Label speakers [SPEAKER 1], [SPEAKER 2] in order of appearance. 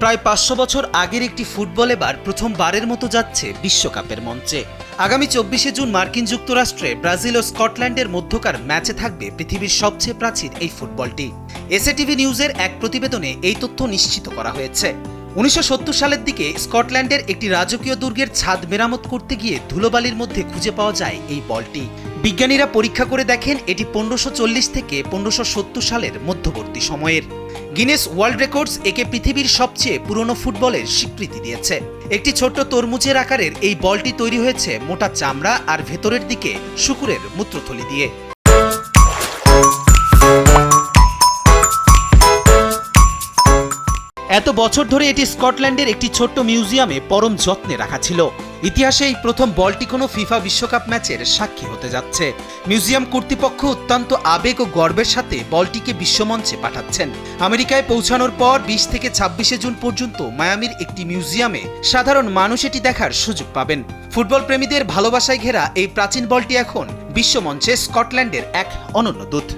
[SPEAKER 1] প্রায় ৫০০ বছর আগের একটি ফুটবল এবার প্রথমবারের মতো যাচ্ছে বিশ্বকাপের মঞ্চে। আগামী ২৪শে জুন মার্কিন যুক্তরাষ্ট্রে ব্রাজিল ও স্কটল্যান্ডের মধ্যকার ম্যাচে থাকবে পৃথিবীর সবচেয়ে প্রাচীন এই ফুটবলটি। এসএটিভি নিউজের এক প্রতিবেদনে এই তথ্য নিশ্চিত করা হয়েছে। ১৯৭০ সালের দিকে স্কটল্যান্ডের একটি রাজকীয় দুর্গের ছাদ মেরামত করতে গিয়ে ধুলোবালির মধ্যে খুঁজে পাওয়া যায় এই বলটি। বিজ্ঞানীরা পরীক্ষা করে দেখেন এটি ১৫৪০ থেকে ১৫৭০ সালের মধ্যবর্তী সময়ের। গিনেস ওয়ার্ল্ড রেকর্ডস একে পৃথিবীর সবচেয়ে পুরনো ফুটবলের স্বীকৃতি দিয়েছে। একটি ছোট্ট তরমুজের আকারের এই বলটি তৈরি হয়েছে মোটা চামড়া আর ভেতরের দিকে শূকরের মূত্রথলি দিয়ে। এত বছর ধরে এটি স্কটল্যান্ডের একটি ছোট্ট মিউজিয়ামে পরম যত্নে রাখা ছিল। ইতিহাসে এই প্রথম বলটি কোনো ফিফা বিশ্বকাপ ম্যাচের সাক্ষী হতে যাচ্ছে। মিউজিয়াম কর্তৃপক্ষ অত্যন্ত আবেগ ও গর্বের সাথে বলটিকে বিশ্বমঞ্চে পাঠাচ্ছেন। আমেরিকায় পৌঁছানোর পর ২০ থেকে ২৬শে জুন পর্যন্ত মায়ামির একটি মিউজিয়ামে সাধারণ মানুষ এটি দেখার সুযোগ পাবেন। ফুটবল প্রেমীদের ভালোবাসায় ঘেরা এই প্রাচীন বলটি এখন বিশ্বমঞ্চে স্কটল্যান্ডের এক অনন্য দূত।